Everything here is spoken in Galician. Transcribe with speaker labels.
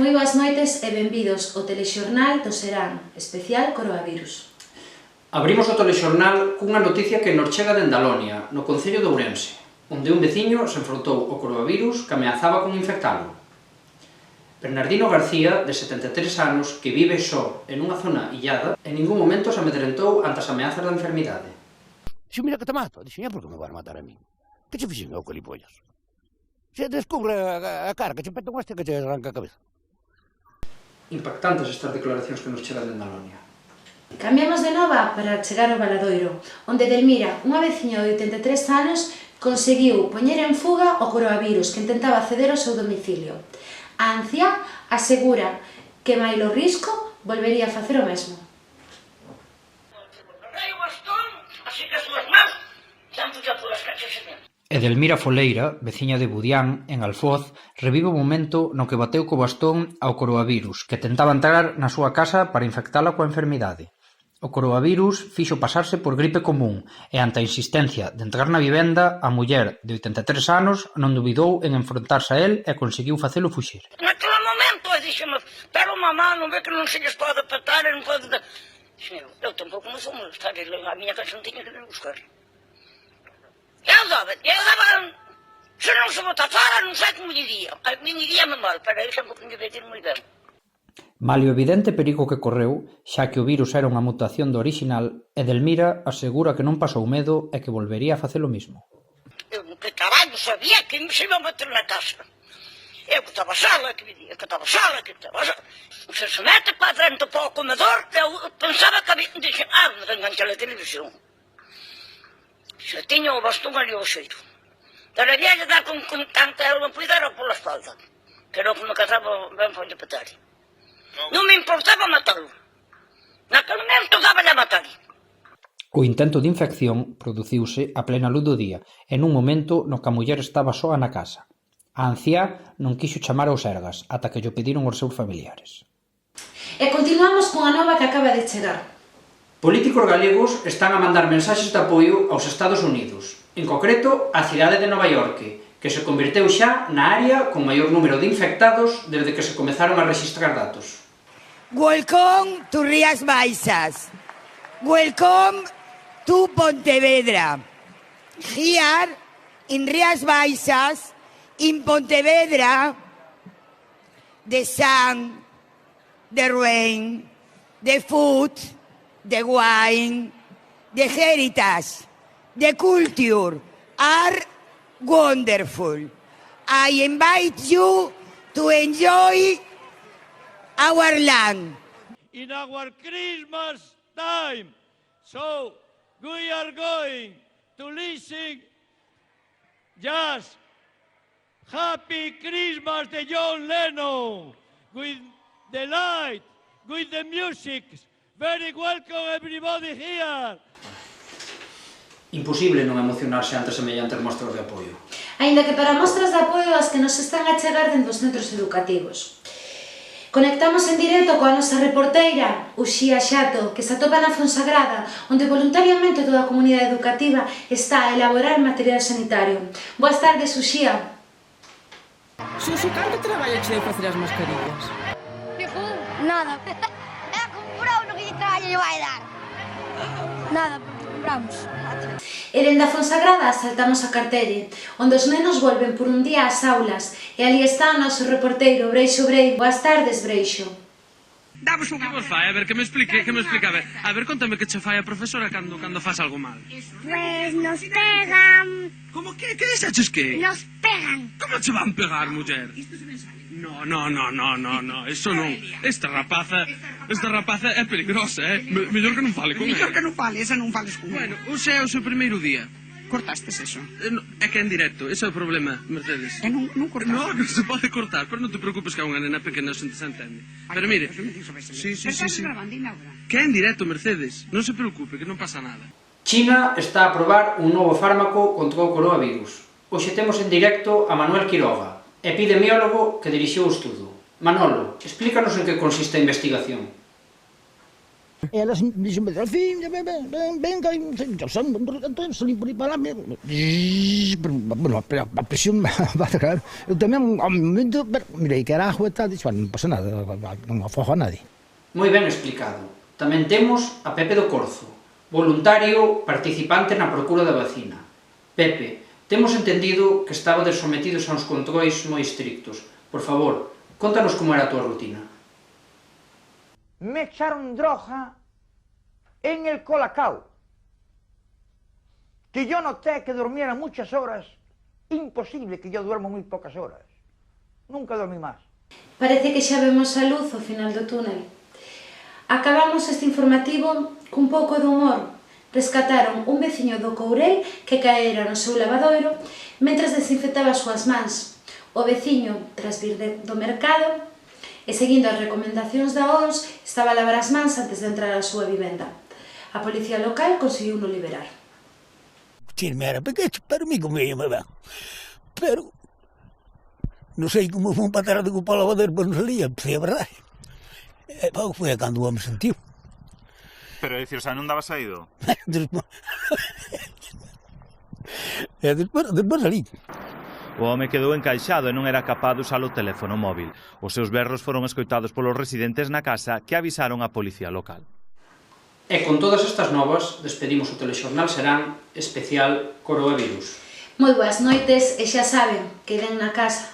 Speaker 1: Moi boas noites e benvidos ao telexornal do Serán, especial coronavirus.
Speaker 2: Abrimos o telexornal cunha noticia que nos chega dende Alonia, no concello de Ourense, onde un veciño se enfrontou ao coronavirus que ameazaba con infectalo. Bernardino García, de 73 anos, que vive só en unha zona illada, en ningún momento se amedrentou ante as ameazas da enfermidade.
Speaker 3: Si mira que te mato, dixen, por que me vas a matar a mí? Que che fixen eu, colipollas? Se descubre a cara, que che peta un este que che arranca a cabeza.
Speaker 2: Impactantes estas declaracións que nos chegan dende Alonia.
Speaker 1: Cambiamos de nova para chegar ao Valadoiro, onde Delmira, unha veciña de 83 anos, conseguiu poñer en fuga o coronavirus que intentaba acceder ao seu domicilio. A anciá asegura que mailo risco volvería a facer o mesmo.
Speaker 2: Edelmira Foleira, veciña de Budián, en Alfoz, revive o momento no que bateu co bastón ao coronavirus, que tentaba entrar na súa casa para infectala coa enfermidade. O coronavirus fixo pasarse por gripe común e, ante a insistencia de entrar na vivenda, a muller de 83 anos non dubidou en enfrontarse a el e conseguiu facelo fuxir.
Speaker 4: Naquele momento, dixeme, pero mamá, non ve que non se lles pode apertar e non pode... Eu tampouco non sou molestar, a miña casa non tiña que vir buscar. Eu daba, se non se bota fora, non sei como diría. A mí diríame mal, pero eu sempre que me decir moi ben.
Speaker 2: Malio evidente perigo que correu, xa que o virus era unha mutación do orixinal, Edelmira asegura que non pasou medo e que volvería a facer o mismo.
Speaker 4: Eu que caralho sabía que me se iba a meter na casa. Eu que estaba sola, que me día, que estaba sola, que estaba sola. Se mete para dentro para o comedor, eu pensaba que había... Dixen, me engancha a televisión. Se tiña o bastón ali ao xeiro. Pero había de dar con tanta eu non puidera pola espalda. Que era o que me casaba ben para lle petar. Non me importaba matalo. Naquele momento daba-lhe a matar.
Speaker 2: O intento de infección produciuse a plena luz do día, en un momento no que a muller estaba soa na casa. A anciá non quixo chamar aos Sergas, ata que llo pediron os seus familiares.
Speaker 1: E continuamos cunha nova que acaba de chegar.
Speaker 2: Políticos galegos están a mandar mensaxes de apoio aos Estados Unidos, en concreto á cidade de Nova York, que se converteu xa na área con maior número de infectados desde que se comezaron a rexistrar datos.
Speaker 5: Welcome to Rías Baixas. Welcome to Pontevedra. Here in Rías Baixas, in Pontevedra, the sun, the rain, the food, the wine, the heritage, the culture are wonderful. I invite you to enjoy our land.
Speaker 6: In our Christmas time, so we are going to listen just Happy Christmas de John Lennon with the light, with the music. Very welcome everybody here.
Speaker 2: Imposible non emocionarse ante semellantes mostras de apoio.
Speaker 1: Aínda que para mostras de apoio as que nos están a chegar dentro dos centros educativos. Conectamos en directo coa nosa reporteira, Uxía Xato, que se atopa na Fonsagrada, onde voluntariamente toda a comunidade educativa está a elaborar material sanitario. Boas tardes, Uxía.
Speaker 7: Xuxi, canto traballo che de facer as mascarillas?
Speaker 8: Nada. Comprou no que lle traballo lle vai dar. Nada, porque compramos.
Speaker 1: E dende a Fonsagrada saltamos a Cartelle, onde os nenos volven por un día ás aulas, e ali está o noso reporteiro Breixo Brei. Boas tardes, Breixo.
Speaker 9: Damos un... Que vos fai? A ver, que me explique. A ver, contame que che fai a profesora cando faz algo mal.
Speaker 8: Pues nos pegan.
Speaker 9: Como que? Que dixaches que?
Speaker 8: Nos pegan.
Speaker 9: Como che van pegar, muller? No, eso non. Esta rapaza é peligrosa, mellor que non fale con ela.
Speaker 10: Mellor que non fale, esa non fales con ela.
Speaker 9: Bueno, hoxe é o seu primeiro día.
Speaker 10: Cortastes eso?
Speaker 9: É que é en directo, ese é o problema, Mercedes.
Speaker 10: Non cortaste?
Speaker 9: No, que se pode cortar, pero non te preocupes que é unha nena pequena se entende. Pero mire... Sí. Que é en directo, Mercedes. Non se preocupe, que non pasa nada. China está a probar un novo fármaco contra o coronavirus. Hoxe temos en directo a Manuel Quiroga, epidemiólogo que dirixiu o estudo. Manolo, explícanos en que consiste a investigación.
Speaker 3: E elas dixen, al fin, venga, entón salín por aí para lá, bueno, a presión va a cerrar. Eu tamén, ao momento, mirei que era agua e tal, dixo, non pasa nada, non afogo a nadie.
Speaker 2: Moi ben explicado. Tamén temos a Pepe do Corzo, voluntario participante na procura da vacina. Pepe, temos entendido que estabades sometidos a uns controis moi estrictos. Por favor, contanos como era a túa rutina.
Speaker 11: Me echaron droga en el colacao, que yo noté que durmiera muchas horas. Imposible, que yo duermo muy pocas horas. Nunca dormí más.
Speaker 1: Parece que xa vemos a luz ao final do túnel. Acabamos este informativo cun pouco de humor. Rescataron un veciño do Courel que caera no seu lavadoiro mentras desinfectaba as súas mans. O veciño, tras vir do mercado, e seguindo as recomendacións da OMS, estaba a lavar as mans antes de entrar á súa vivenda. A policía local conseguiu no liberar.
Speaker 3: Chisme era pequecho, pero mi comía me ben. Pero non sei como fue un patar de culpa ao lavadero, pero non salía, é verdade. E pau foi cando o home sentiu.
Speaker 12: Pero, dicir, o sea, non daba saído?
Speaker 3: Despois salí.
Speaker 12: O home quedou encaixado e non era capaz de usar o teléfono móvil. Os seus berros foron escoitados polos residentes na casa que avisaron a policía local.
Speaker 2: E con todas estas novas, despedimos o telexornal Serán especial Coroavírus.
Speaker 1: Moi boas noites e xa saben, queden na casa.